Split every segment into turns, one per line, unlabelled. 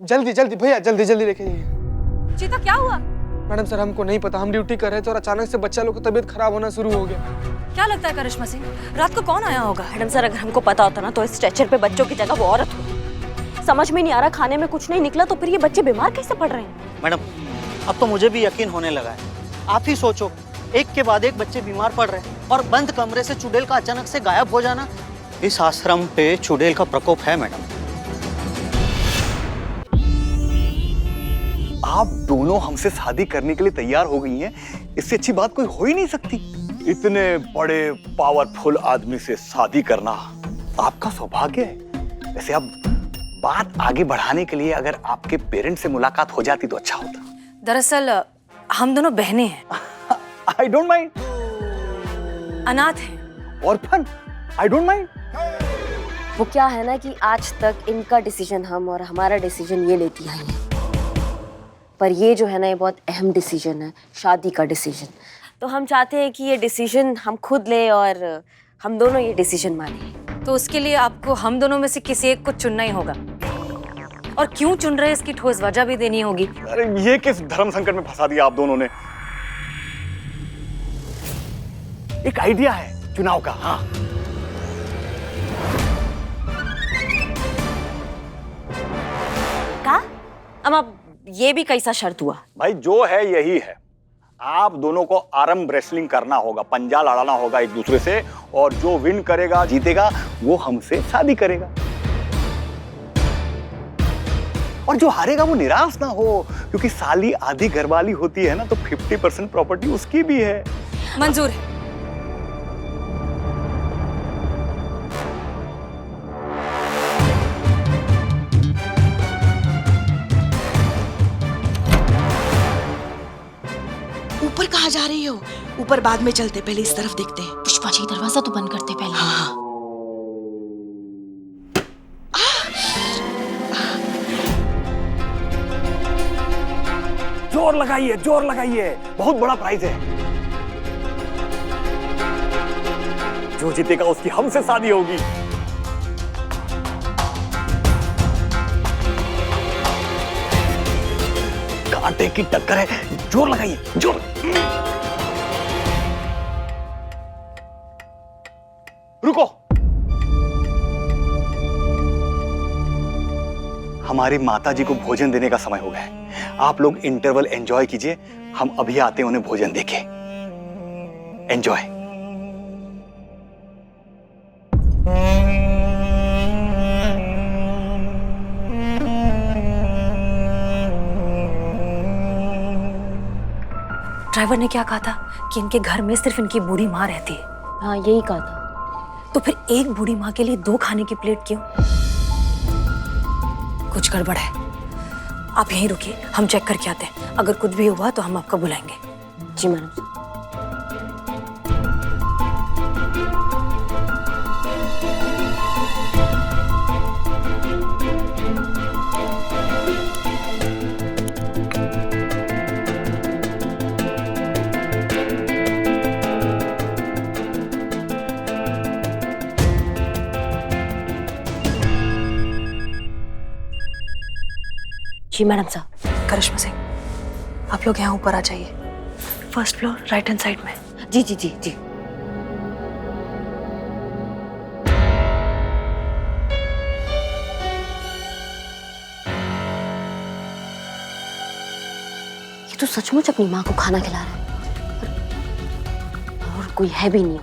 जल्दी जल्दी भैया, जल्दी जल्दी लेके जाइए।
चीता क्या हुआ?
मैडम सर हमको नहीं पता, हम ड्यूटी कर रहे थे और अचानक से बच्चा लोग की तबीयत खराब होना शुरू हो गया।
क्या लगता है करिश्मा सिंह, रात को कौन आया होगा?
मैडम सर अगर हमको पता होता ना तो इस स्ट्रेचर पे बच्चों की जगह वो औरत होती। समझ में नहीं आ रहा, खाने में कुछ नहीं निकला तो फिर ये बच्चे बीमार कैसे पड़ रहे हैं?
मैडम अब तो मुझे भी यकीन होने लगा है। आप ही सोचो, एक के बाद एक बच्चे बीमार पड़ रहे हैं और बंद कमरे से चुड़ैल का अचानक से गायब हो जाना। इस आश्रम पे चुड़ैल का प्रकोप है मैडम।
आप दोनों हमसे शादी करने के लिए तैयार हो गई हैं, इससे अच्छी बात कोई हो ही नहीं सकती। इतने बड़े पावरफुल आदमी से शादी करना आपका सौभाग्य है। वैसे अब बात आगे बढ़ाने के लिए अगर आपके पेरेंट्स से मुलाकात हो जाती तो अच्छा होता।
दरअसल हम दोनों बहनें हैं।
I don't mind.
अनाथ हैं।
Orphan, I don't mind.
वो क्या है ना कि आज तक इनका डिसीजन हम और हमारा डिसीजन ये लेती आई है, पर ये जो है ना ये बहुत अहम डिसीजन है, शादी का डिसीजन। तो हम चाहते हैं कि ये डिसीजन हम खुद ले और हम दोनों ये डिसीजन माने।
तो उसके लिए आपको हम दोनों में से किसी एक को चुनना ही होगा, और क्यों चुन रहे हैं इसकी ठोस वजह भी देनी होगी।
अरे ये किस धर्म संकट में फंसा दिया आप दोनों ने। एक आइडिया है चुनाव का। हाँ,
का अब ये भी कैसा शर्त हुआ?
भाई जो है यही है। आप दोनों को आर्म रेसलिंग करना होगा, पंजा लड़ाना होगा एक दूसरे से, और जो विन करेगा जीतेगा वो हमसे शादी करेगा, और जो हारेगा वो निराश ना हो, क्योंकि साली आधी घरवाली होती है ना, तो 50% प्रॉपर्टी उसकी भी है।
मंजूर है।
ऊपर कहाँ जा रही हो? ऊपर बाद में चलते, पहले इस तरफ देखते हैं।
पुष्पा जी दरवाजा तो बंद करते पहले।
हाँ।
जोर लगाइए, जोर लगाइए, बहुत बड़ा प्राइज है। जो जीतेगा उसकी हमसे शादी होगी। कांटे की टक्कर है, जोर लगाइए, जोर। रुको, हमारी माता जी को भोजन देने का समय हो गया है। आप लोग इंटरवल एंजॉय कीजिए, हम अभी आते हैं उन्हें भोजन देके। एंजॉय।
ड्राइवर ने क्या कहा था कि इनके घर में सिर्फ इनकी बूढ़ी माँ रहती है।
हाँ यही कहा था।
तो फिर एक बूढ़ी माँ के लिए 2 खाने की प्लेट क्यों? कुछ गड़बड़ है। आप यहीं रुकिए, हम चेक करके आते हैं। अगर कुछ भी हुआ तो हम आपको बुलाएंगे।
जी मैडम। जी मैडम साहब।
करिश्मा सिंह, आप लोग यहाँ ऊपर आ जाइए, 1st floor right hand side में।
जी जी जी जी। ये तो सचमुच अपनी माँ को खाना खिला रहा है, और कोई है भी नहीं।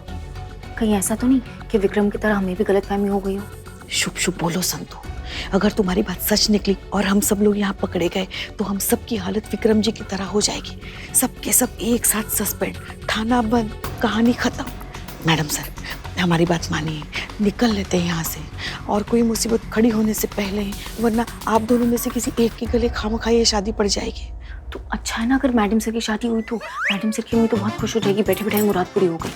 कहीं ऐसा तो नहीं कि विक्रम की तरह हमें भी गलतफहमी हो गई हो?
शुभ शुभ बोलो संतु। अगर तुम्हारी बात सच निकली और हम सब लोग यहाँ पकड़े गए तो हम सब की हालत विक्रम जी की तरह हो जाएगी। सब के सब एक साथ सस्पेंड, थाना बंद, कहानी खत्म। मैडम सर हमारी बात मानिए, निकल लेते हैं यहाँ से, और कोई मुसीबत खड़ी होने से पहले ही, वरना आप दोनों में से किसी एक के गले खामखा ये शादी पड़ जाएगी।
तो अच्छा है ना, अगर मैडम सर की शादी हुई तो मैडम सर की मम्मी तो बहुत खुश हो जाएगी। बैठे बैठे मुराद पूरी हो गई।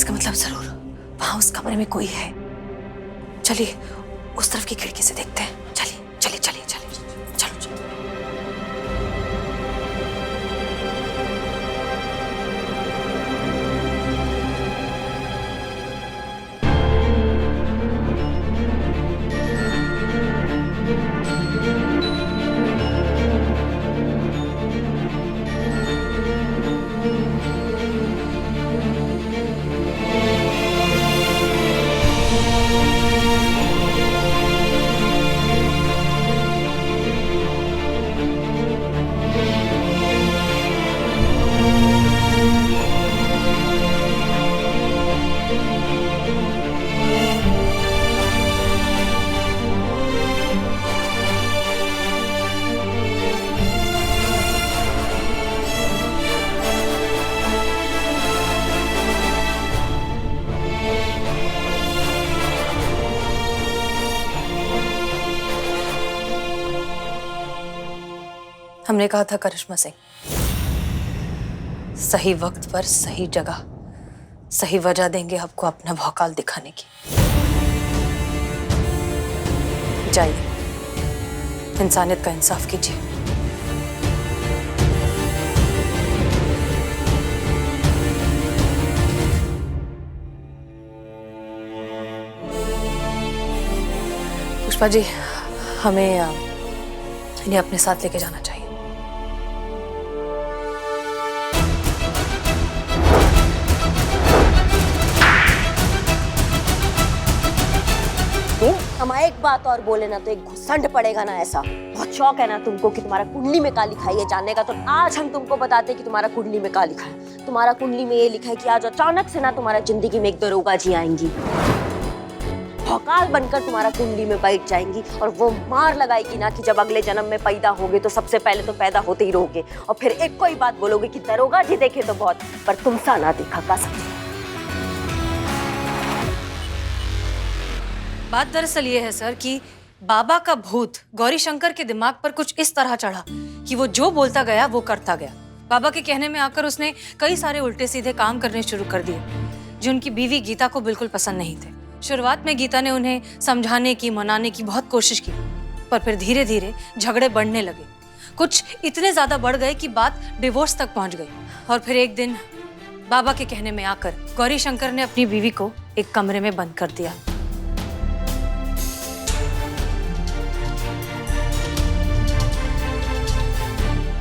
इसका मतलब जरूर वहां उस कमरे में कोई है। चलिए उस तरफ की खिड़की से देखते हैं। चलिए चलिए चलिए चलिए चलो चलो। हमने कहा था करिश्मा सिंह, सही वक्त पर सही जगह सही वजह देंगे आपको अपना भौकाल दिखाने की। जाइए, इंसानियत का इंसाफ कीजिए। पुष्पा जी, हमें इन्हें अपने साथ लेके जाना चाहिए।
हम एक बात और बोले ना तो एक घुसंड पड़ेगा ना। ऐसा बहुत शौक है ना तुमको कि तुम्हारा कुंडली में क्या लिखा है ये जानने का, तो आज हम तुमको बताते कि तुम्हारा कुंडली में क्या लिखा है। तुम्हारा कुंडली में ये लिखा है कि आज अचानक से ना तुम्हारा जिंदगी में एक दरोगा जी आएंगी, भौकाल बनकर तुम्हारा कुंडली में बैठ जाएंगी और वो मार लगाएगी ना कि जब अगले जन्म में पैदा होगे तो सबसे पहले तो पैदा होते ही रहोगे, और फिर एक कोई बात बोलोगे कि दरोगा जी देखे तो बहुत, पर तुम सा ना देखा का समझे।
बात दरअसल ये है सर कि बाबा का भूत गौरी शंकर के दिमाग पर कुछ इस तरह चढ़ा कि वो जो बोलता गया वो करता गया। बाबा के कहने में आकर उसने कई सारे उल्टे सीधे काम करने शुरू कर दिए जो उनकी बीवी गीता को बिल्कुल पसंद नहीं थे। शुरुआत में गीता ने उन्हें समझाने की मनाने की बहुत कोशिश की, पर फिर धीरे धीरे झगड़े बढ़ने लगे। कुछ इतने ज्यादा बढ़ गए कि बात डिवोर्स तक पहुंच गई। और फिर एक दिन बाबा के कहने में आकर गौरी शंकर ने अपनी बीवी को एक कमरे में बंद कर दिया।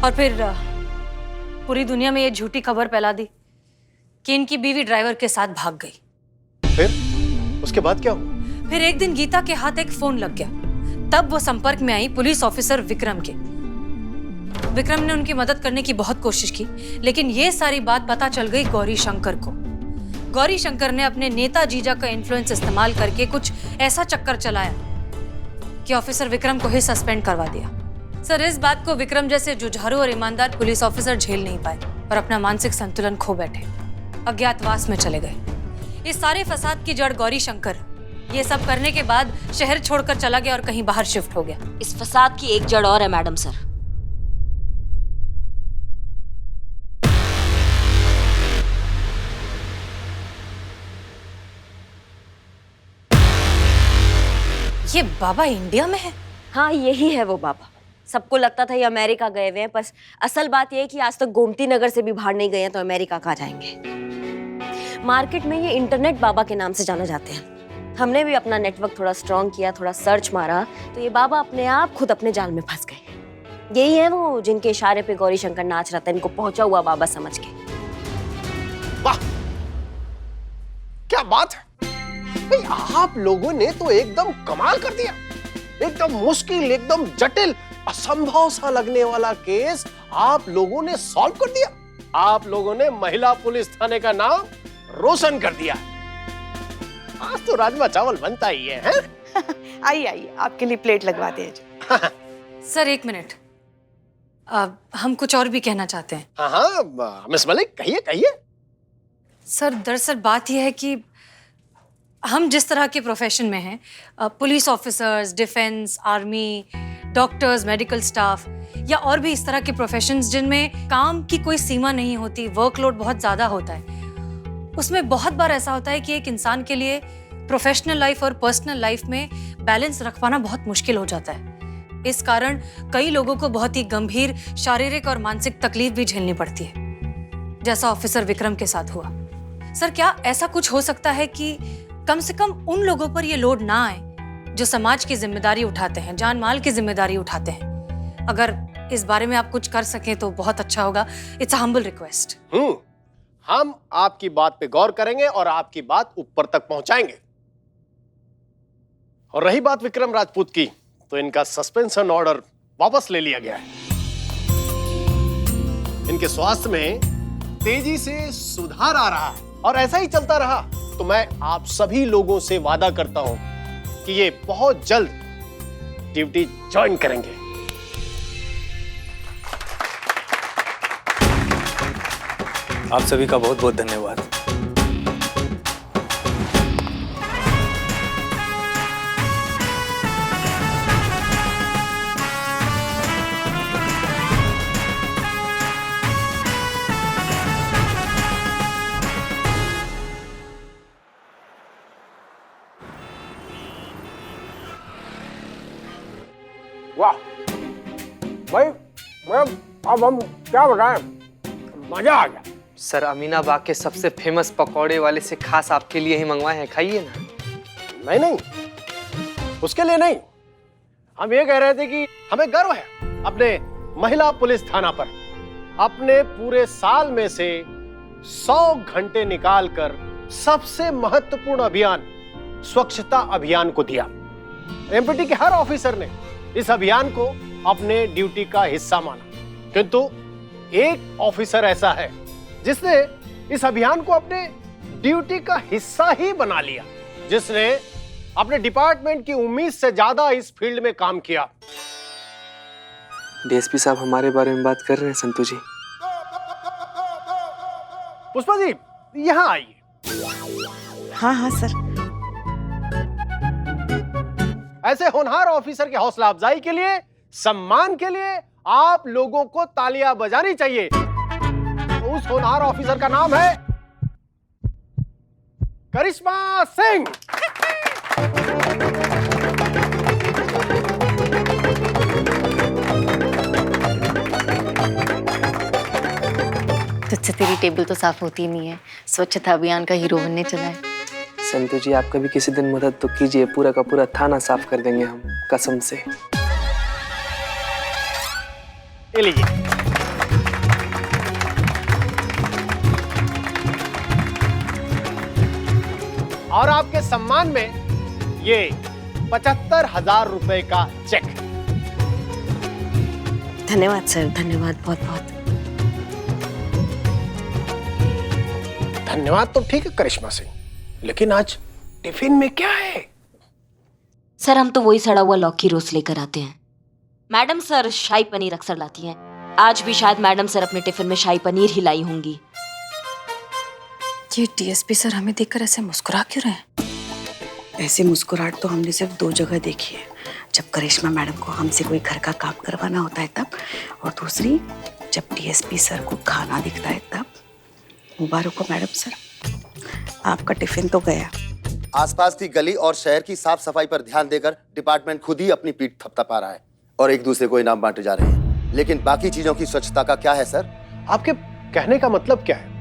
और फिर पूरी दुनिया में ये झूठी खबर फैला दी कि इनकी बीवी ड्राइवर के साथ भाग गई।
फिर उसके बाद क्या हुआ?
फिर एक दिन गीता के हाथ एक फोन लग गया। तब वो संपर्क में आई पुलिस ऑफिसर विक्रम के। विक्रम ने उनकी मदद करने की बहुत कोशिश की, लेकिन ये सारी बात पता चल गई गौरी शंकर को। गौरी शंकर ने अपने नेता जीजा का इन्फ्लुएंस इस्तेमाल करके कुछ ऐसा चक्कर चलाया कि ऑफिसर विक्रम को ही सस्पेंड करवा दिया। सर, इस बात को विक्रम जैसे जुझारू और ईमानदार पुलिस ऑफिसर झेल नहीं पाए और अपना मानसिक संतुलन खो बैठे, अज्ञातवास में चले गए। इस सारे फसाद की जड़ गौरी शंकर ये सब करने के बाद शहर छोड़कर चला गया और कहीं बाहर शिफ्ट हो गया।
इस फसाद की एक जड़ और है मैडम सर।
ये बाबा इंडिया में है?
हाँ, यही है वो बाबा। सबको लगता था ये अमेरिका गए हुए हैं, पर असल बात ये है कि आज तक गोमती नगर से भी बाहर नहीं गए हैं, तो अमेरिका कहाँ जाएंगे। मार्केट में ये इंटरनेट बाबा के नाम से जाना जाते हैं। हमने भी अपना नेटवर्क थोड़ा स्ट्रॉन्ग किया, थोड़ा सर्च मारा, तो ये बाबा अपने आप खुद अपने जाल में फंस गए। यही है वो जिनके इशारे पे गौरी शंकर नाच रहा था, इनको पहुंचा हुआ बाबा समझ के।
वाह, क्या बात है भाई, आप लोगों ने तो एकदम कमाल कर दिया। एकदम मुश्किल, एकदम जटिल, असंभव सा लगने वाला केस आप लोगों ने सॉल्व कर दिया। आप लोगों ने महिला पुलिस थाने का नाम रोशन कर दिया। आज तो राजमा चावल बनता ही है, हैं?
आइए आइए, आपके लिए प्लेट लगवा दें।
सर एक मिनट, हम कुछ और भी कहना चाहते हैं।
हाँ हाँ मिस मलिक, कहिए कहिए।
सर दरअसल बात यह है कि हम जिस तरह के प्रोफेशन में हैं, police officers, defence, army, doctors, medical staff या और भी इस तरह के प्रोफेशंस जिनमें काम की कोई सीमा नहीं होती, वर्कलोड बहुत ज़्यादा होता है, उसमें बहुत बार ऐसा होता है कि एक इंसान के लिए प्रोफेशनल लाइफ और पर्सनल लाइफ में बैलेंस रख पाना बहुत मुश्किल हो जाता है। इस कारण कई लोगों को बहुत ही गंभीर शारीरिक और मानसिक तकलीफ भी झेलनी पड़ती है, जैसा ऑफिसर विक्रम के साथ हुआ। सर, क्या ऐसा कुछ हो सकता है कि कम से कम उन लोगों पर ये लोड ना आए जो समाज की जिम्मेदारी उठाते हैं, जान माल की जिम्मेदारी उठाते हैं? अगर इस बारे में आप कुछ कर सकें तो बहुत अच्छा होगा। It's a humble request.
हम आपकी बात पे गौर करेंगे और आपकी बात ऊपर तक पहुंचाएंगे। और रही बात विक्रम राजपूत की, तो इनका सस्पेंशन ऑर्डर वापस ले लिया गया है। इनके स्वास्थ्य में तेजी से सुधार आ रहा है और ऐसा ही चलता रहा तो मैं आप सभी लोगों से वादा करता हूं कि ये बहुत जल्द ड्यूटी ज्वाइन करेंगे।
आप सभी का बहुत बहुत धन्यवाद।
वाह भाई, अब हम क्या बताएं, मजा आ गया।
सर, अमीनाबाग के सबसे फेमस पकौड़े वाले से खास आपके लिए ही मंगवाए हैं, खाइए ना।
नहीं, उसके लिए नहीं, हम ये कह रहे थे कि हमें गर्व है अपने महिला पुलिस थाना पर। अपने पूरे साल में से 100 घंटे निकालकर सबसे महत्वपूर्ण अभियान स्वच्छता अभियान को दिया। एमपीटी के हर ऑफिसर ने इस अभियान को अपने ड्यूटी का हिस्सा माना, किंतु एक ऑफिसर ऐसा है जिसने इस अभियान को अपने ड्यूटी का हिस्सा ही बना लिया, जिसने अपने डिपार्टमेंट की उम्मीद से ज्यादा इस फील्ड में काम किया।
डीएसपी साहब हमारे बारे में बात कर रहे हैं संतू जी।
पुष्पा जी, यहाँ आइए।
हाँ सर।
ऐसे होनहार ऑफिसर के हौसला अफजाई के लिए, सम्मान के लिए आप लोगों को तालियां बजानी चाहिए। तो उस होनहार ऑफिसर का नाम है करिश्मा सिंह।
तुझसे तेरी टेबल तो साफ होती नहीं है, स्वच्छता अभियान का हीरो बनने चला है।
संतू जी, आप कभी किसी दिन मदद तो कीजिए, पूरा का पूरा थाना साफ कर देंगे हम, कसम से।
ये लीजिए। और आपके सम्मान में ये 75,000 रुपए का चेक।
धन्यवाद सर, धन्यवाद बहुत बहुत।
धन्यवाद तो ठीक है करिश्मा सिंह, लेकिन आज टिफिन में क्या है?
सर, हम तो वही सड़ा हुआ लौकी रोज लेकर आते हैं। मैडम सर शाही पनीर अक्सर लाती हैं। आज भी शायद मैडम सर अपने टिफिन में शाही पनीर ही लाई होंगी।
ये डीएसपी सर हमें देखकर ऐसे मुस्कुरा क्यों रहे हैं?
ऐसी मुस्कुराहट तो हमने सिर्फ 2 जगह देखी है, जब करिश्मा मैडम को हमसे कोई घर का काम करवाना होता है तब, और दूसरी जब डीएसपी सर को खाना दिखता है तब। मुबारक हो मैडम सर, आपका टिफिन तो गया।
आसपास की गली और शहर की साफ सफाई पर ध्यान देकर डिपार्टमेंट खुद ही अपनी पीठ थपथपा रहा है और एक दूसरे को इनाम बांटे जा रहे हैं, लेकिन बाकी चीजों की स्वच्छता का क्या है सर?
आपके कहने का मतलब क्या है?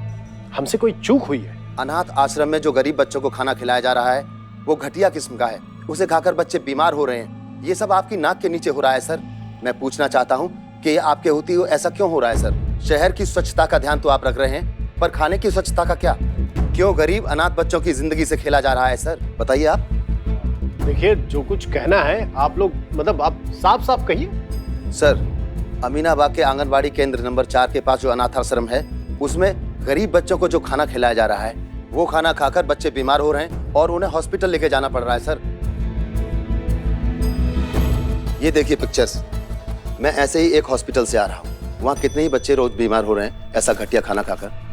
हमसे कोई चूक हुई है?
अनाथ आश्रम में जो गरीब बच्चों को खाना खिलाया जा रहा है वो घटिया किस्म का है, उसे खाकर बच्चे बीमार हो रहे हैं। ये सब आपकी नाक के नीचे हो रहा है सर। मैं पूछना चाहता हूँ कि ये आपके होती हुए ऐसा क्यों हो रहा है सर? शहर की स्वच्छता का ध्यान तो आप रख रहे हैं, पर खाने की स्वच्छता का क्या? क्यों गरीब अनाथ बच्चों की जिंदगी से खेला जा रहा है सर? बताइए आप।
देखिए, जो कुछ कहना है आप लोग मतलब आप साफ साफ कहिए।
सर, अमीनाबाग के आंगनबाड़ी केंद्र नंबर 4 के पास जो अनाथ आश्रम है उसमें गरीब बच्चों को जो खाना खिलाया जा रहा है वो खाना खाकर बच्चे बीमार हो रहे हैं और उन्हें हॉस्पिटल लेके जाना पड़ रहा है सर। ये देखिए पिक्चर्स, मैं ऐसे ही एक हॉस्पिटल से आ रहा हूँ, वहाँ कितने ही बच्चे रोज बीमार हो रहे हैं ऐसा घटिया खाना खाकर।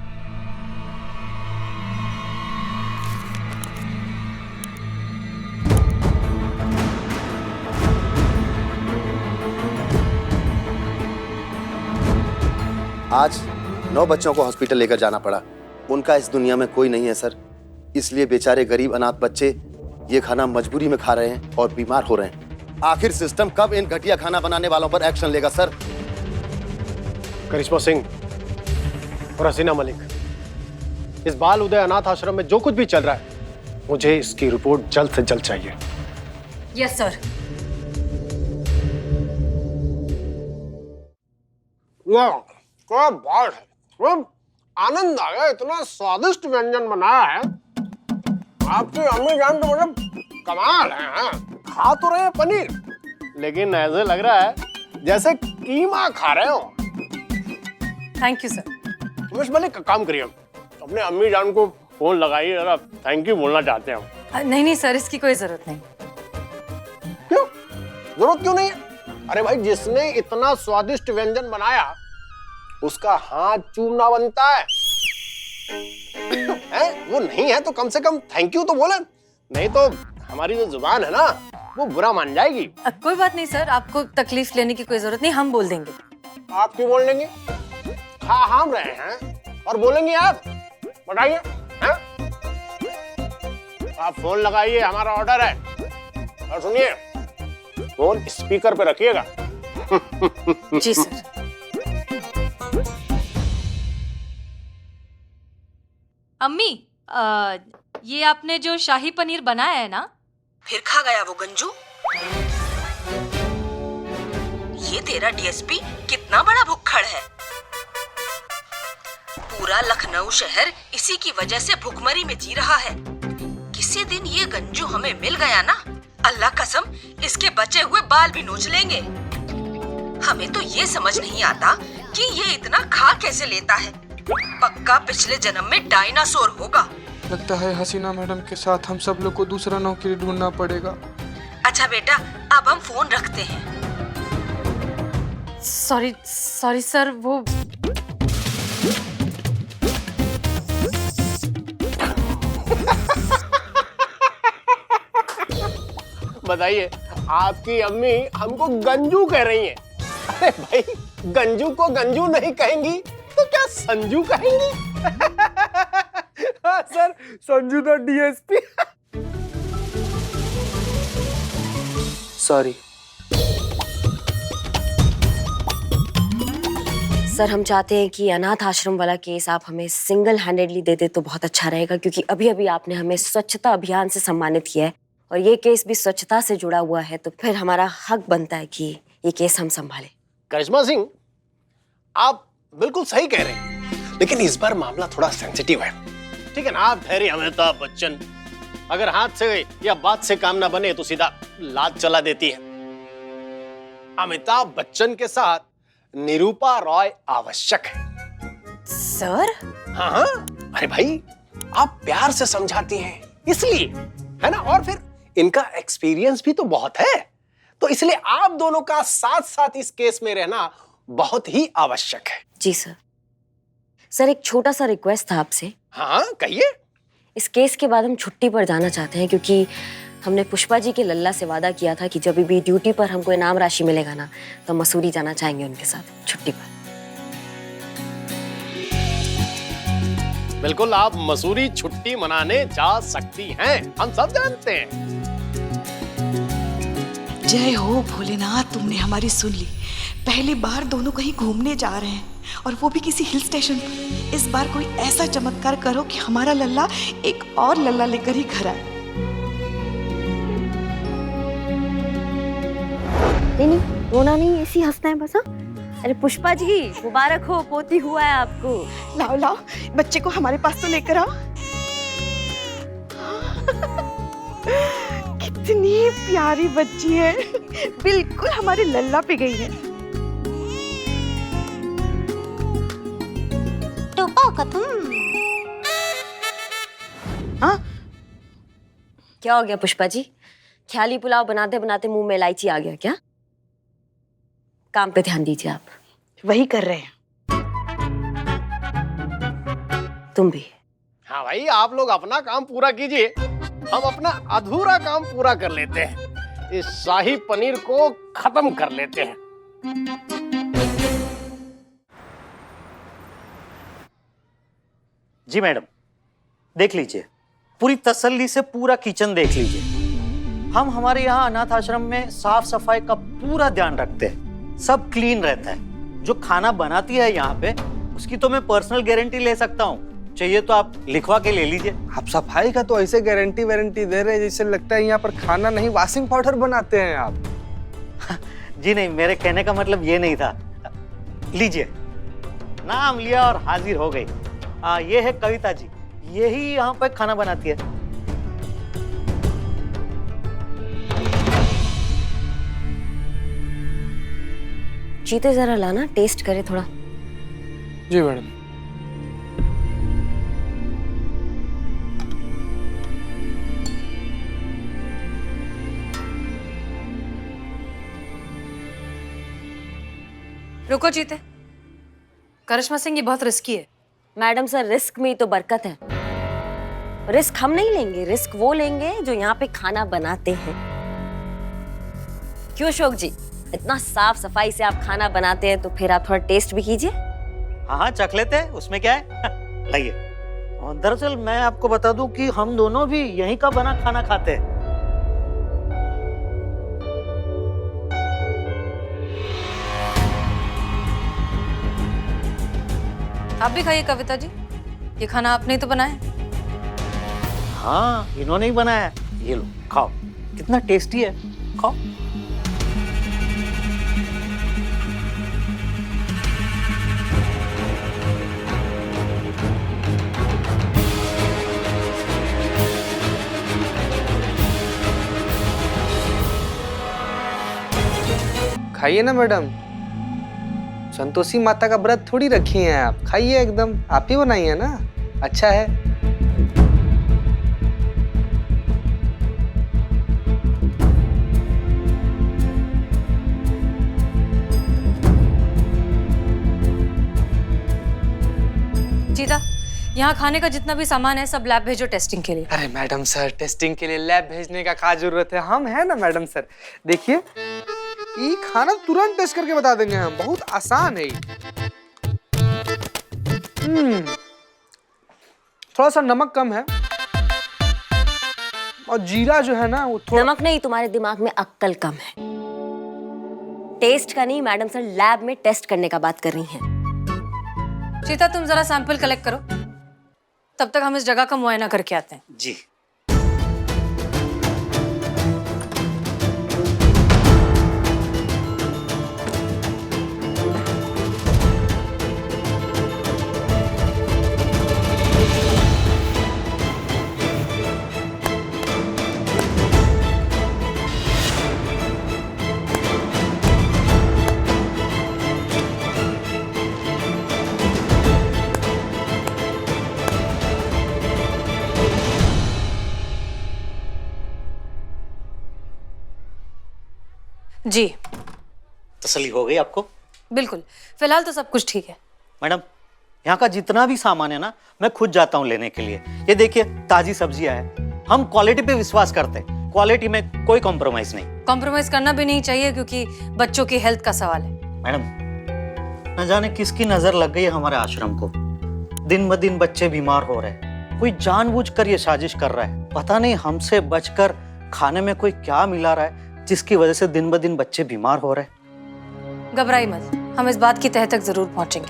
आज 9 बच्चों को हॉस्पिटल लेकर जाना पड़ा उनका इस दुनिया में कोई नहीं है सर, इसलिए बेचारे गरीब अनाथ बच्चे ये खाना मजबूरी में खा रहे हैं और बीमार हो रहे हैं। आखिर सिस्टम कब इन घटिया खाना बनाने वालों पर एक्शन लेगा सर?
करिश्मा सिंह और हसीना मलिक, इस बाल उदय अनाथ आश्रम में जो कुछ भी चल रहा है, मुझे इसकी रिपोर्ट जल्द से जल्द चाहिए।
Yes sir.
वाह, क्या बात है, खूब आनंद आ गया। इतना स्वादिष्ट व्यंजन बनाया है आपकी अम्मी जान, तो मतलब कमाल है। हाँ? खा तो रहे हैं पनीर, लेकिन ऐसे लग रहा है जैसे कीमा खा रहे हो।
Thank you sir.
Umesh Malik, काम करिए, अपने अम्मी जान को फोन लगाइए, जरा थैंक यू बोलना चाहते हैं हम।
नहीं सर, इसकी कोई जरूरत नहीं।
क्यों जरूरत क्यों नहीं है? अरे भाई, जिसने इतना स्वादिष्ट व्यंजन बनाया उसका हाथ चूमना बनता है। वो नहीं है तो कम से कम थैंक यू तो बोले, नहीं तो हमारी जो जुबान है ना वो बुरा मान जाएगी।
कोई बात नहीं सर, आपको तकलीफ लेने की कोई जरूरत नहीं, हम बोल देंगे।
आप क्यों बोल देंगे? खा हम रहे हैं और बोलेंगे आप? बताइए। आप फोन लगाइए, हमारा ऑर्डर है। और सुनिए, फोन स्पीकर पे रखिएगा।
जी सर। अम्मी, ये आपने जो शाही पनीर बनाया है ना,
फिर खा गया वो गंजू। ये तेरा डीएसपी कितना बड़ा भुक्खड़ है। पूरा लखनऊ शहर इसी की वजह से भुखमरी में जी रहा है। किसी दिन ये गंजू हमें मिल गया ना, अल्लाह कसम इसके बचे हुए बाल भी नोच लेंगे। हमें तो ये समझ नहीं आता कि ये इतना खा कैसे लेता है। पक्का पिछले जन्म में डायनासोर होगा।
लगता है हसीना मैडम के साथ हम सब लोग को दूसरा नौकरी ढूंढना पड़ेगा।
अच्छा बेटा, अब हम फोन रखते हैं।
सॉरी सर, वो
बताइए, आपकी अम्मी हमको गंजू कह रही हैं। अरे भाई, गंजू को गंजू नहीं कहेंगी तो क्या संजू कहेंगी? हाँ sir, Sanju the DSP.
Sorry
sir, हम चाहते हैं कि अनाथ आश्रम वाला केस आप हमें सिंगल हैंडेडली दे दे तो बहुत अच्छा रहेगा, क्योंकि अभी अभी आपने हमें स्वच्छता अभियान से सम्मानित किया है और ये केस भी स्वच्छता से जुड़ा हुआ है, तो फिर हमारा हक बनता है कि ये केस हम संभालें।
करिश्मा सिंह, आप बिल्कुल सही कह रहे हैं, लेकिन इस बार मामला थोड़ा सेंसिटिव है। ठीक है ना? आप ठहरे अमिताभ बच्चन, अगर हाथ से या बात से काम ना बने तो सीधा लात चला देती है। अमिताभ बच्चन के साथ निरूपा रॉय आवश्यक है।
सर?
हाँ, अरे भाई, आप प्यार से समझाती हैं इसलिए, है ना? और फिर इनका एक्सपीरियंस भी तो बहुत है, तो इसलिए आप दोनों का साथ साथ इस केस में रहना बहुत ही आवश्यक है।
जी सर। सर, एक छोटा सा रिक्वेस्ट था आपसे।
हाँ, कहिए।
इस केस के बाद हम छुट्टी पर जाना चाहते हैं, क्योंकि हमने पुष्पा जी के लल्ला से वादा किया था कि जब भी ड्यूटी पर हमको इनाम राशि मिलेगा ना, तो मसूरी जाना चाहेंगे उनके साथ छुट्टी पर।
बिल्कुल, आप मसूरी छुट्टी मनाने जा सकती हैं, हम सब जानते हैं।
जय हो भोलेनाथ, तुमने हमारी सुन ली। पहली बार दोनों कहीं घूमने जा रहे हैं, और वो भी किसी हिल स्टेशन पर। इस बार कोई ऐसा चमत्कार करो कि हमारा लल्ला एक और लल्ला लेकर ही घर आए।
नहीं, रोना नहीं, ऐसी हंसना है बस। हाँ? अरे पुष्पा जी, मुबारक हो, पोती हुआ है आपको।
लाओ लाओ, बच्चे को हमारे पास तो लेकर आओ। कितनी प्यारी बच्ची है, बिल्कुल हमारे लल्ला पे गई है।
हाँ? क्या हो गया पुष्पा जी? ख्याली पुलाव बनाते बनाते मुंह में इलायची आ गया क्या? काम पे ध्यान दीजिए आप।
वही कर रहे हैं।
तुम भी।
हाँ भाई, आप लोग अपना काम पूरा कीजिए, हम अपना अधूरा काम पूरा कर लेते हैं। इस शाही पनीर को खत्म कर लेते हैं।
जी मैडम, देख लीजिए, पूरी तसल्ली से पूरा किचन देख लीजिए। हम हमारे यहाँ अनाथ आश्रम में साफ सफाई का पूरा ध्यान रखते हैं, सब क्लीन रहता है। जो खाना बनाती है यहाँ पे, उसकी तो मैं पर्सनल गारंटी ले सकता हूँ, चाहिए तो आप लिखवा के ले लीजिए।
आप सफाई का तो ऐसे गारंटी वारंटी दे रहे हैं जैसे लगता है यहाँ पर खाना नहीं वॉशिंग पाउडर बनाते हैं आप।
जी नहीं, मेरे कहने का मतलब ये नहीं था। लीजिए, नाम लिया और हाजिर हो गई। ये है कविता जी, यही यहाँ पे खाना बनाती है।
चीते जरा लाना, टेस्ट करे थोड़ा।
जी मैडम।
रुको चीते, करिश्मा सिंह ये बहुत रिस्की है।
मैडम सर, रिस्क में ही तो बरकत है। रिस्क हम नहीं लेंगे, रिस्क वो लेंगे जो यहाँ पे खाना बनाते हैं। क्यों अशोक जी, इतना साफ सफाई से आप खाना बनाते हैं तो फिर आप थोड़ा टेस्ट भी कीजिए।
हाँ हाँ, चख लेते हैं, उसमें क्या है। लाइए। और दरअसल मैं आपको बता दूं कि हम दोनों भी यहीं का बना खाना खाते हैं।
आप भी खाइए कविता जी, ये खाना आपने ही तो बनाया।
हाँ, इन्होंने ही बनाया है। ये लो, खाओ, कितना टेस्टी है, खाओ।
खाइए ना मैडम, संतोषी माता का व्रत थोड़ी रखी हैं आप, खाइए एकदम, आप ही बनाई है ना, अच्छा है।
चीता, यहाँ खाने का जितना भी सामान है सब लैब भेजो टेस्टिंग के लिए।
अरे मैडम सर, टेस्टिंग के लिए लैब भेजने का क्या जरूरत है, हम है ना मैडम सर। देखिए, ये खाना तुरंत टेस्ट करके बता देंगे हम, बहुत आसान है। थोड़ा सा नमक कम है और जीरा जो है ना वो थोड़ा।
नमक नहीं, तुम्हारे दिमाग में अक्ल कम है। टेस्ट का नहीं मैडम सर, लैब में टेस्ट करने का बात कर रही हैं।
चीता, तुम जरा सैंपल कलेक्ट करो, तब तक हम इस जगह का मुआयना करके आते हैं।
जी।
जी,
तसल्ली हो गई आपको?
बिल्कुल, फिलहाल तो सब कुछ ठीक है।
मैडम, यहाँ का जितना भी सामान है ना, मैं खुद जाता हूँ लेने के लिए। ये देखिए, ताजी सब्जियां हैं, हम क्वालिटी पे विश्वास करते हैं, क्वालिटी में कोई कॉम्प्रोमाइज नहीं।
कॉम्प्रोमाइज करना भी नहीं चाहिए क्योंकि बच्चों की हेल्थ का सवाल है।
मैडम, न जाने किसकी नजर लग गई है हमारे आश्रम को, दिन ब दिन बच्चे बीमार हो रहे हैं। कोई जानबूझकर ये साजिश कर रहा है, पता नहीं हमसे बचकर खाने में कोई क्या मिला रहा है जिसकी वजह से दिन ब दिन बच्चे बीमार हो रहे हैं।
घबराइए मत, हम इस बात की तह तक जरूर पहुंचेंगे।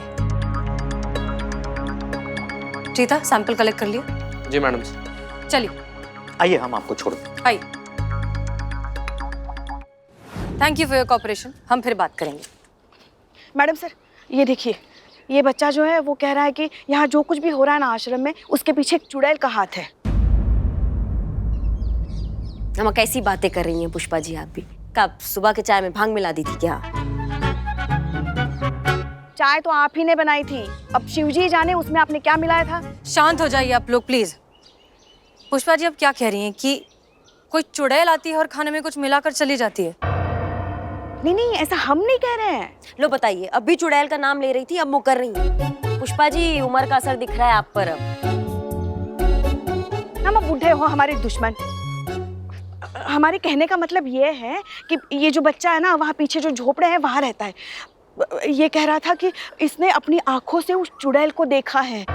चीता, सैंपल कलेक्ट कर लिया?
जी मैडम।
चलिए,
आइए हम आपको छोड़ दें।
आइए। Thank you for your cooperation, हम फिर बात करेंगे।
मैडम सर, ये देखिए, ये बच्चा जो है वो कह रहा है कि यहाँ जो कुछ भी हो रहा है ना आश्रम में, उसके पीछे एक चुड़ैल का हाथ है।
हम कैसी बातें कर रही हैं पुष्पा जी आप भी? कब सुबह के चाय में भांग मिला दी थी क्या?
चाय तो आप ही ने बनाई थी, अब शिवजी जाने उसमें आपने क्या मिलाया था।
शांत हो जाइए आप लोग प्लीज। पुष्पा जी, अब क्या कह रही हैं कि कोई चुड़ैल आती है और खाने में कुछ मिलाकर चली जाती है?
नहीं नहीं, ऐसा हम नहीं कह रहे हैं।
लो बताइए, अब भी चुड़ैल का नाम ले रही थी, अब मुकर रही हैं। पुष्पा जी, उम्र का असर दिख रहा है आप पर अब।
हम अब बूढ़े हो हमारे दुश्मन। हमारे कहने का मतलब ये है कि ये जो बच्चा है ना, वहाँ पीछे जो झोपड़े हैं वहाँ रहता है। ये कह रहा था कि इसने अपनी आंखों से उस चुड़ैल को देखा है।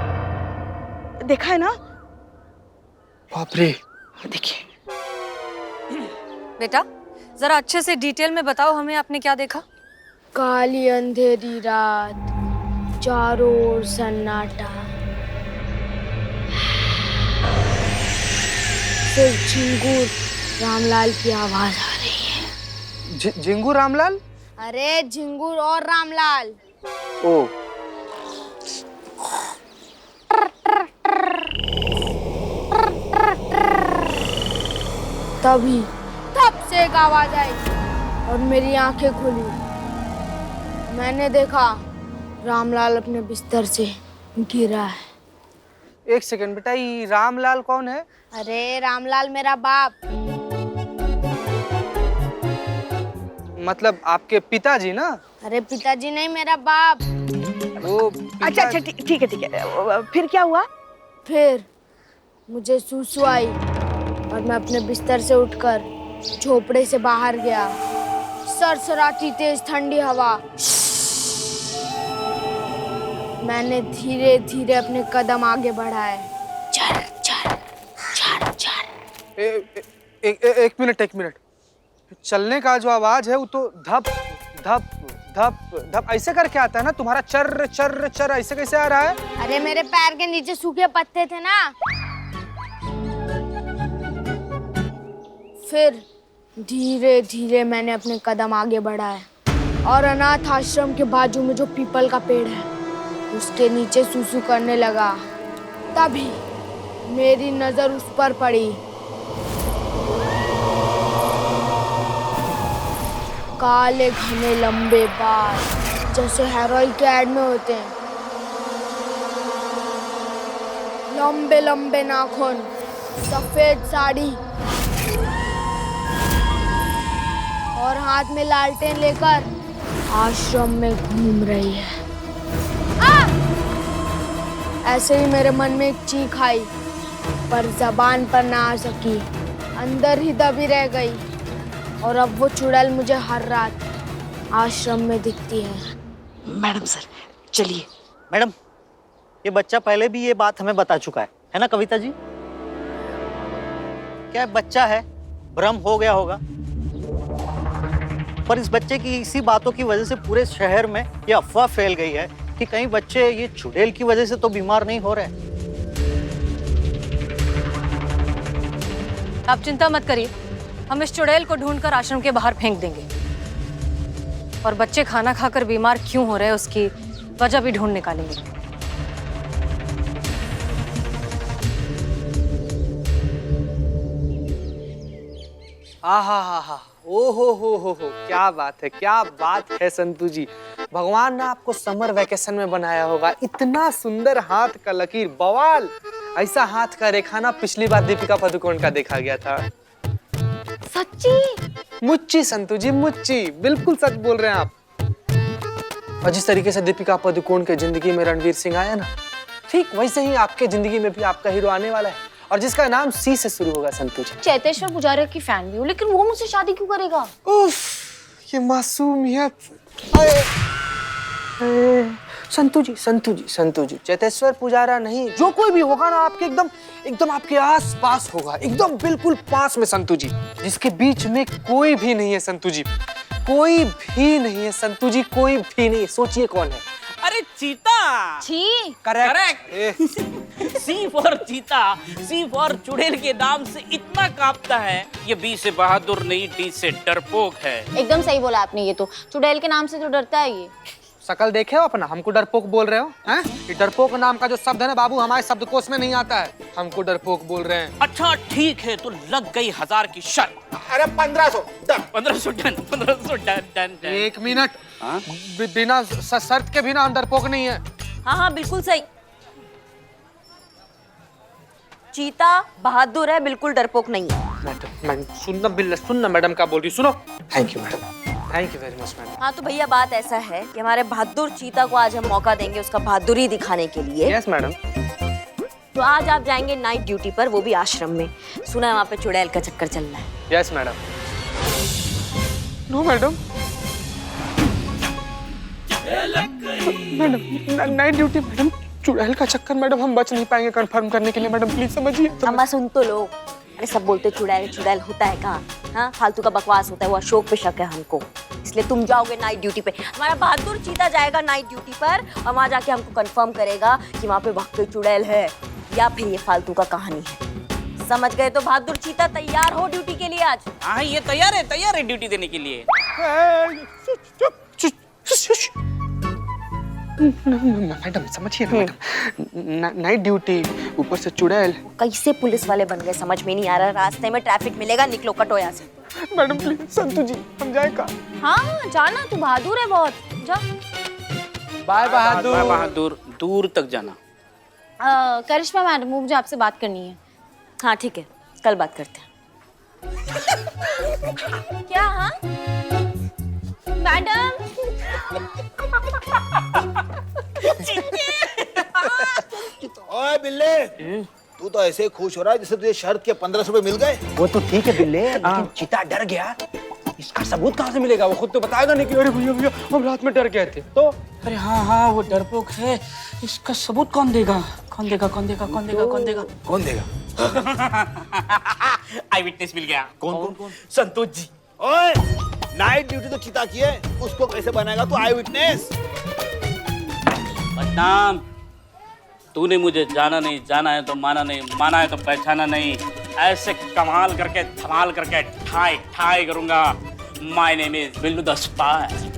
देखा है ना?
बाप रे।
देखिए।
बेटा जरा अच्छे से डिटेल में बताओ हमें, आपने क्या देखा?
काली अंधेरी रात, चारों ओर सन्नाटा, सिर्फ झिंगूर रामलाल की आवाज आ रही है।
झिंगू रामलाल?
अरे झिंगूर और रामलाल।
ओ
तभी तब से एक आवाज आई और मेरी आंखें खुली। मैंने देखा रामलाल अपने बिस्तर से गिरा है।
एक सेकंड बेटा, ये रामलाल कौन है?
अरे रामलाल मेरा बाप।
मतलब आपके पिताजी ना?
अरे पिताजी नहीं, मेरा बाप।
वो
अच्छा अच्छा ठीक है। फिर क्या हुआ?
फिर मुझे सूसू आई और मैं अपने बिस्तर से उठकर झोपड़े से बाहर गया। सरसराती तेज ठंडी हवा। मैंने धीरे धीरे अपने कदम आगे बढ़ाए। चल चल चल चल।
एक मिनट। चलने का जो आवाज है वो तो धप धप धप धप ऐसे करके आता है ना। तुम्हारा चर्र चर्र चर्र ऐसे कैसे आ रहा है?
अरे मेरे पैर के नीचे सूखे पत्ते थे ना। फिर धीरे धीरे मैंने अपने कदम आगे बढ़ाए और अनाथ आश्रम के बाजू में जो पीपल का पेड़ है उसके नीचे सूसू करने लगा। तभी मेरी नजर उस पर पड़ी। काले घने लंबे बाल जैसे हेयर ऑयल के ऐड में होते हैं। लंबे लंबे नाखून, सफेद साड़ी और हाथ में लालटेन लेकर आश्रम में घूम रही है। ऐसे ही मेरे मन में एक चीख आई पर जबान पर ना आ सकी, अंदर ही दबी रह गई। और अब वो चुड़ैल मुझे हर रात आश्रम में दिखती है।
मैडम सर चलिए।
मैडम, ये बच्चा पहले भी ये बात हमें बता चुका है ना कविता जी? क्या बच्चा है, भ्रम हो गया होगा। पर इस बच्चे की इसी बातों की वजह से पूरे शहर में ये अफवाह फैल गई है कि कहीं बच्चे ये चुड़ैल की वजह से तो बीमार नहीं हो रहे।
आप चिंता मत करिए, हम इस चुड़ैल को ढूंढकर आश्रम के बाहर फेंक देंगे और बच्चे खाना खाकर बीमार क्यों हो रहे हैं उसकी वजह भी ढूंढ निकालेंगे।
आहा, ओ हो, क्या बात है संतू जी। भगवान ने आपको समर वेकेशन में बनाया होगा। इतना सुंदर हाथ का लकीर, बवाल। ऐसा हाथ का रेखाना पिछली बार दीपिका पादुकोण का देखा गया था।
सच्ची?
मुच्ची संतू जी, मुच्ची, बिल्कुल सच बोल रहे हैं आप। और जिस तरीके से दीपिका पादुकोण के जिंदगी में रणवीर सिंह आया ना, ठीक वैसे ही आपके जिंदगी में भी आपका हीरो आने वाला है और जिसका नाम सी से शुरू होगा संतू जी।
चेतेश्वर पुजारी की फैन भी हूँ, लेकिन वो मुझसे शादी क्यों करेगा?
उफ, ये मासूमियत। संतू जी, चेतेश्वर पुजारा नहीं, जो कोई भी होगा ना आपके एकदम आपके आस पास होगा, एकदम बिल्कुल पास में संतू जी, जिसके बीच में कोई भी नहीं है संतू जी, कोई भी नहीं है संतू जी, कोई भी नहीं। सोचिए कौन है?
अरे चीता।
छी।
करेक्ट। सी फॉर चीता, सी फॉर चुड़ैल के नाम से इतना कांपता है। ये बी से बहादुर नहीं, डी से डरपोक है।
एकदम सही बोला आपने। ये तो चुड़ैल के नाम से तो डरता है ये।
शकल देखे हो अपना, हमको डरपोक बोल रहे हो हैं? ये डरपोक नाम का जो शब्द है ना बाबू, हमारे शब्दकोश में नहीं आता है। हमको डरपोक बोल रहे हैं।
अच्छा ठीक है, तो लग गई 1000 की शर्त।
अरे 1500 डन।
1500 डन।
एक मिनट, बिना शर्त के बिना हम डरपोक नहीं है।
हाँ बिल्कुल सही। चीता बहादुर है, बिल्कुल डरपोक नहीं है।
मैडम सुनना मैडम का बोल रही, सुनो। Thank you madam, thank you very much madam.
हाँ तो भैया बात ऐसा है कि हमारे बहादुर चीता को आज हम मौका देंगे उसका बहादुरी दिखाने के लिए।
Yes madam.
तो आज आप जाएंगे नाइट ड्यूटी पर, वो भी आश्रम में। सुना है वहाँ पे चुड़ैल का चक्कर चल रहा है।
Yes madam. No madam, night duty madam, चुड़ैल का चक्कर मैडम हम बच नहीं पाएंगे कंफर्म करने के लिए मैडम प्लीज समझिए।
अम्मा सुन तो लो। अरे सब बोलते चुड़ैल चुड़ैल होता है कहाँ? हाँ फालतू का बकवास होता है। वो अशोक पे शक है हमको, इसलिए तुम जाओगे नाइट ड्यूटी पे। हमारा बहादुर चीता जाएगा नाइट ड्यूटी पर और वहाँ जाके हमको कंफर्म करेगा कि वहाँ पे वाकई चुड़ैल है या फिर ये फालतू का कहानी है। समझ गए? तो बहादुर चीता तैयार हो ड्यूटी के लिए आज।
हाँ ये तैयार है ड्यूटी देने के लिए।
मैडम समझिए ना मैडम, नाइट ड्यूटी ऊपर से चुड़ैल।
कैसे पुलिस वाले बन गए समझ में नहीं आ रहा। रास्ते में ट्रैफिक मिलेगा, निकलो कटो यहाँ से।
मैडम प्लीज संतू जी हम जाए का?
हाँ जाना, तू बहादुर है बहुत, जा।
बाय बहादुर।
बाय बहादुर, दूर तक जाना।
करिश्मा मैडम, मुझे आपसे बात करनी है।
हाँ ठीक है, कल बात करते हैं।
क्या? हाँ मैडम।
ओए बिल्ले, तू तो ऐसे खुश हो रहा है जैसे तुझे शर्त के 1500 रुपए मिल गए।
वो तो ठीक है बिल्ले, लेकिन चीता डर गया, इसका सबूत कहाँ से मिलेगा? वो खुद तो बताएगा नहीं कि अरे भैया भैया हम रात में डर गए थे। तो
अरे हाँ वो डरपोक है, इसका सबूत कौन देगा? कौन देगा? आई विटनेस मिल गया।
कौन?
संतोष जी।
ओए, नाइट ड्यूटी तो चिता की है, उसको कैसे बनाएगा तू आई विटनेस?
बदनाम, तूने मुझे जाना नहीं, जाना है तो माना नहीं, माना है तो पहचाना नहीं। ऐसे कमाल करके धमाल करके ठाई करूंगा। My name is Billu the spy.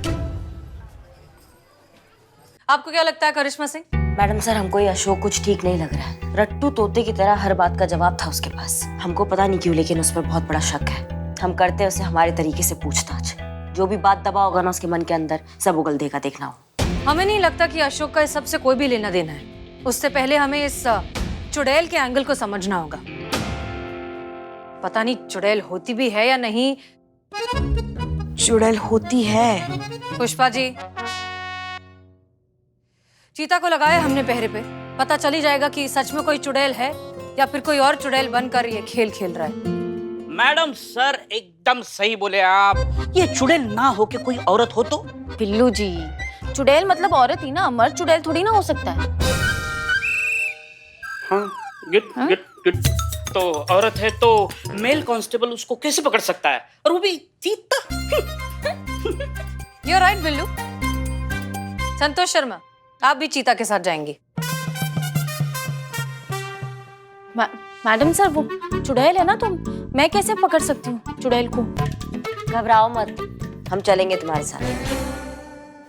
आपको क्या लगता है करिश्मा सिंह?
मैडम सर, हमको ये अशोक कुछ ठीक नहीं लग रहा है। रट्टू तोते की तरह हर बात का जवाब था उसके पास। हमको पता नहीं क्यों, लेकिन उस पर बहुत बड़ा शक है। हम करते हैं उसे हमारे तरीके से पूछताछ। जो भी बात दबा होगा ना उसके मन के अंदर, सब उगल देगा, देखना हो।
हमें नहीं लगता कि अशोक का इस सबसे कोई भी लेना देना है। उससे पहले हमें इस चुड़ैल के एंगल को समझना होगा। पता नहीं चुड़ैल होती भी है या नहीं।
चुड़ैल होती है।
पुष्पा जी, चीता को लगाया हमने पहरे पे, पता चल ही जाएगा कि सच में कोई चुड़ैल है या फिर कोई और चुड़ैल बनकर ये खेल खेल रहा है।
मैडम सर एकदम सही बोले आप। ये चुड़ैल ना हो के कोई औरत हो तो?
बिल्लू जी, चुड़ैल मतलब औरत ही ना, मर्द चुड़ैल थोड़ी ना हो सकता है।
हाँ, गुड। तो औरत है तो मेल कांस्टेबल उसको कैसे पकड़ सकता है, और वो भी चीता?
You're right, Billu. संतोष शर्मा, आप भी चीता के साथ जाएंगी।
मैडम सर, वो चुड़ैल है ना, तो मैं कैसे पकड़ सकती हूँ चुड़ैल को?
घबराओ मत, हम चलेंगे तुम्हारे साथ।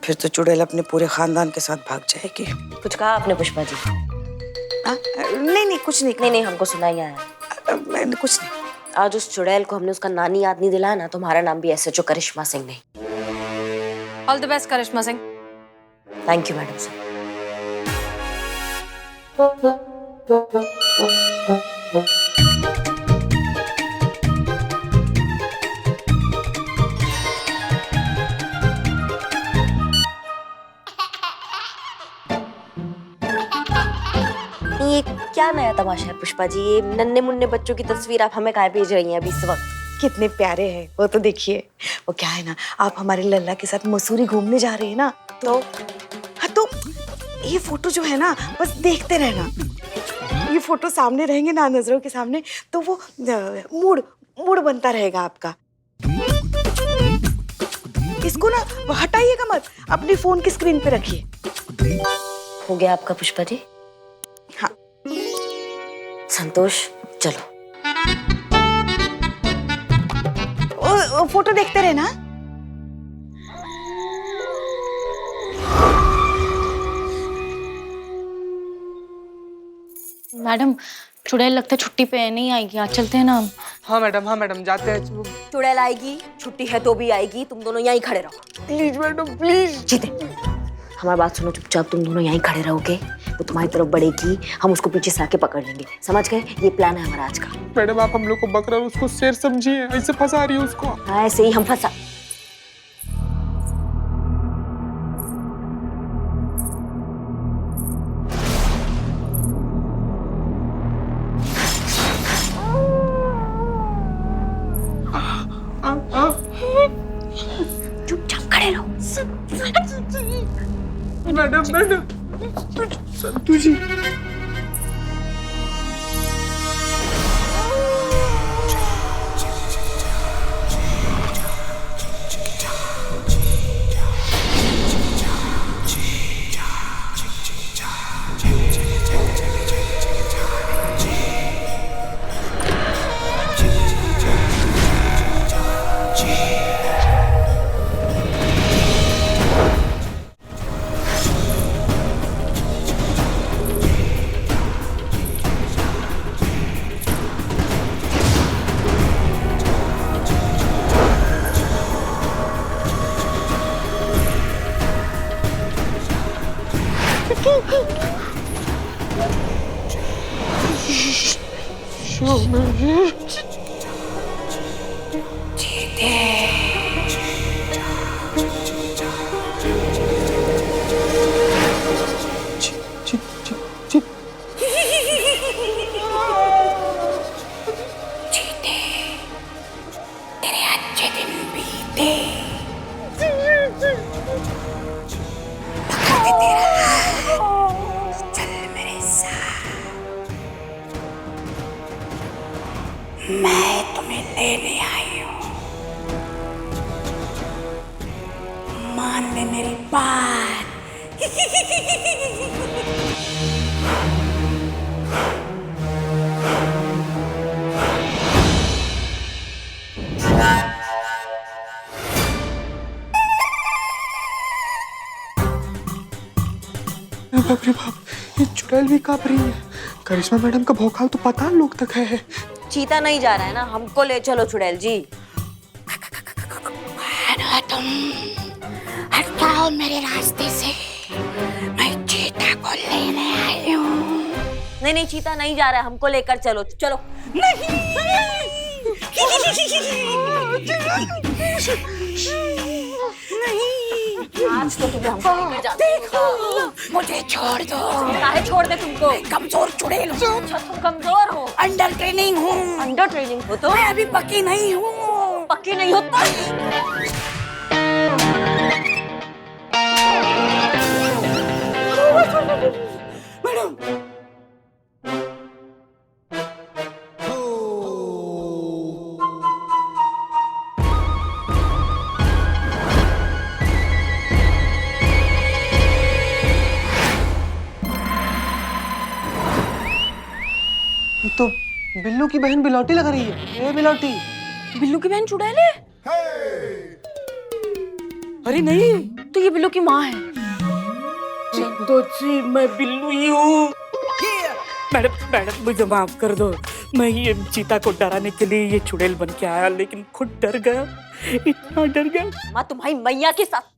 फिर तो चुड़ैल अपने पूरे खानदान के साथ भाग जाएगी।
कुछ कहा आपने पुष्पा जी?
नहीं कुछ नहीं।
नहीं हमको सुनाई आया।
मैंने कुछ नहीं।
आज उस चुड़ैल को हमने उसका नानी याद नहीं दिलाया ना, तुम्हारा नाम भी SHO करिश्मा सिंह नहीं।
All the best Karishma Singh.
Thank you madam sir. ये क्या नया तमाशा है पुष्पा जी? ये नन्हे मुन्ने बच्चों की तस्वीर आप हमें काहे भेज रही हैं अभी इस वक्त?
कितने प्यारे हैं वो, तो देखिए। वो क्या है ना, आप हमारे लल्ला के साथ मसूरी घूमने जा रहे हैं ना, तो हाँ, तो ये फोटो जो है ना, बस देखते रहना। ये फोटो सामने रहेंगे ना, नजरों के सामने, तो वो मूड बनता रहेगा आपका। इसको ना हटाइएगा मत, अपनी फोन की स्क्रीन पे रखिए।
हो गया आपका पुष्पा जी?
हाँ।
संतोष चलो।
ओ, फोटो देखते रहना।
मैडम, चुड़ैल लगता है छुट्टी पे नहीं आएगी, आज चलते हैं ना हम।
हाँ मैडम जाते हैं।
चुड़ैल आएगी, छुट्टी है तो भी आएगी, तुम दोनों यहीं खड़े रहो।
Please madam please.
जीते, हमारी बात सुनो, चुपचाप तुम दोनों यहीं खड़े रहोगे। वो तुम्हारी तरफ बढ़ेगी, हम उसको पीछे से आके पकड़ लेंगे। समझ गए? ये प्लान है हमारा आज का।
मैडम आप हम लोग को बकरा और उसको शेर समझिए, ऐसे फंसा रही है उसको।
हाँ ऐसे ही हम फंसा। चुपचाप खड़े रहो।
मैडम संतू जी।
मैं तुम्हें लेने आई हूँ, मान ले मेरी बात।
बाप रे बाप, ये चुड़ैल भी कांप रही है। करिश्मा मैडम का भौकाल तो पता लोग तक है।
चीता नहीं जा रहा है ना, हमको ले चलो चुड़ैल जी।
तुम हटाओ मेरे रास्ते से, मैं चीता को लेने आई हूँ।
नहीं नहीं, चीता नहीं जा रहा है, हमको लेकर चलो चलो। आज तो तुम्हें हमको लेकर जाते हैं।
देखो, मुझे छोड़ दो।
काहे छोड़ दे तुमको?
कमजोर चुड़ैल हूँ।
अच्छा तुम कमजोर हो?
अंडर ट्रेनिंग हूँ।
अंडर ट्रेनिंग हो तो?
मैं अभी पक्की नहीं हूँ।
पक्की नहीं होता?
मैडम,
ये तो बिल्लू की बहन बिलौटी लग रही है। ए बिलौटी,
बिल्लू की बहन चुड़ैल है?
अरे नहीं,
तो ये बिल्लू की माँ है।
तो जी मैं बिल्लू ही हूँ। मैडम मैडम मुझे माफ कर दो, मैं ये चीता को डराने के लिए ये चुड़ैल बन के आया, लेकिन खुद डर गया, इतना डर गया।
माँ तुम्हारी मैया के साथ।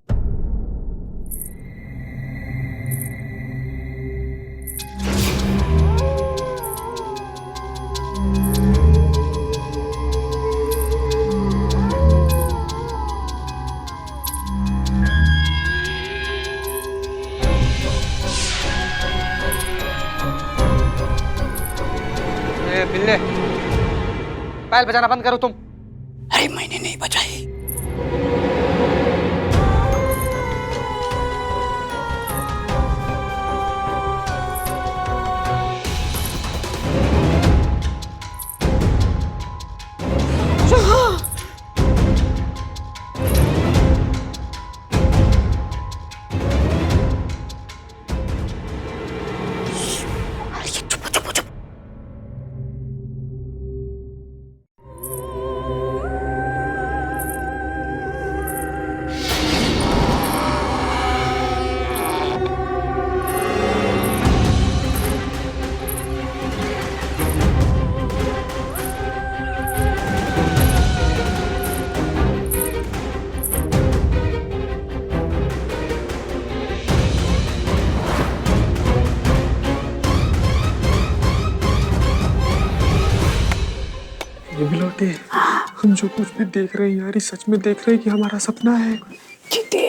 बिल्ले, पायल बजाना बंद करो तुम।
अरे मैंने नहीं बजाई।
बिलौटी, हम जो कुछ भी देख रहे हैं यार, ये सच में देख रहे हैं कि हमारा सपना है?
चीते,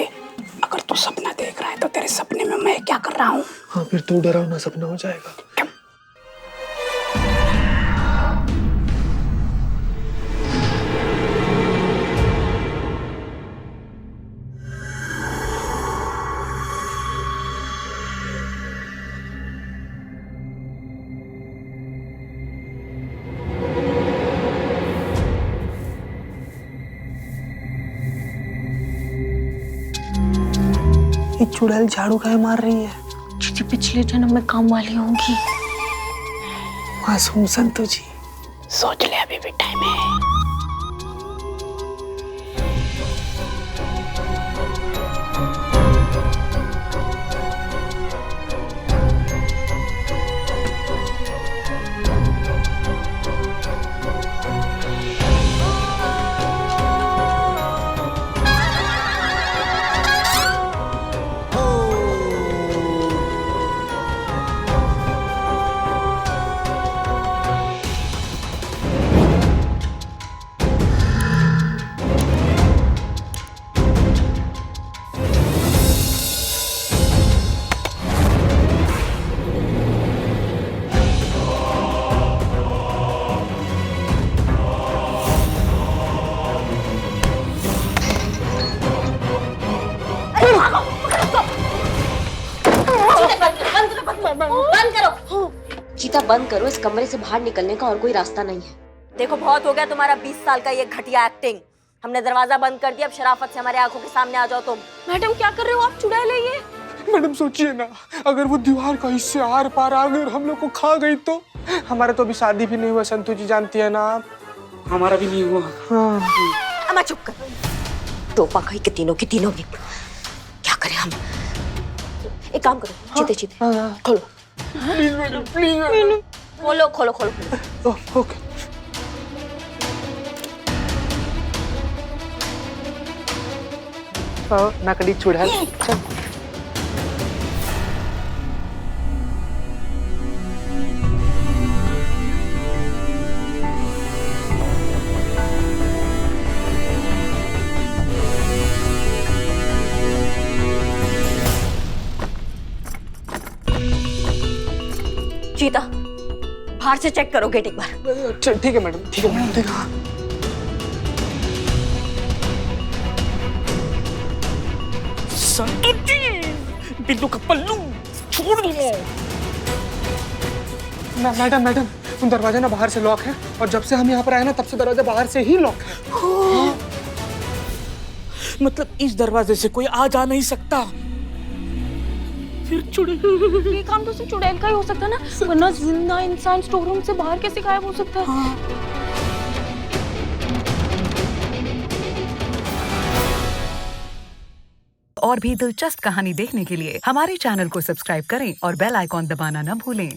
अगर तू सपना देख रहा है तो तेरे सपने में मैं क्या कर रहा हूँ?
हाँ फिर तू डरावना सपना हो जाएगा। ये चुड़ैल झाड़ू काहे मार रही है?
जी पिछले जन्म में काम वाली होंगी।
मासूम संतू जी।
सोच ले, अभी भी टाइम है।
बंद करो चीता, बंद करो। इस कमरे से बाहर निकलने का और कोई रास्ता नहीं है। देखो बहुत हो गया तुम्हारा 20 साल का ये घटिया एक्टिंग। हमने दरवाजा बंद कर दिया, अब शराफत से हमारे आंखों के सामने आ जाओ तुम।
मैडम क्या कर रहे हो आप? चुड़ैल है ये।
मैडम सोचिए ना, अगर वो दीवार का हिस्से आर पार आ गई और हम लोग को खा गई तो? हमारा तो अभी शादी भी नहीं हुआ संतू जी, जानती है ना आप।
हमारा भी नहीं हुआ।
हाँ।
अम्मा चुप कर। टोपा खाई के तीनों की तीनों भी। क्या करें हम? एक काम करो, चीते चीते खोलो।
Please madam, please madam.
खोलो खोलो खोलो।
ओके। नकली चुड़ैल। चल।
चीता, बाहर से चेक करो गेट एक बार।
ठीक है मैडम, ठीक है मैडम, ठीक है।
संतू जी, बिल्लू का पल्लू छोड़ दो।
मैडम मैडम, दरवाजा ना बाहर से लॉक है और जब से हम यहाँ पर आए ना तब से दरवाजा बाहर से ही लॉक है।
मतलब इस दरवाजे से कोई आ जा नहीं सकता। फिर चुड़ैल,
ये काम तो सिर्फ चुड़ैल का ही हो सकता है ना, वरना जिंदा इंसान स्टोर रूम से बाहर कैसे गायब हो सकता है?
और भी दिलचस्प कहानी देखने के लिए हमारे चैनल को सब्सक्राइब करें और बेल आइकॉन दबाना न भूलें।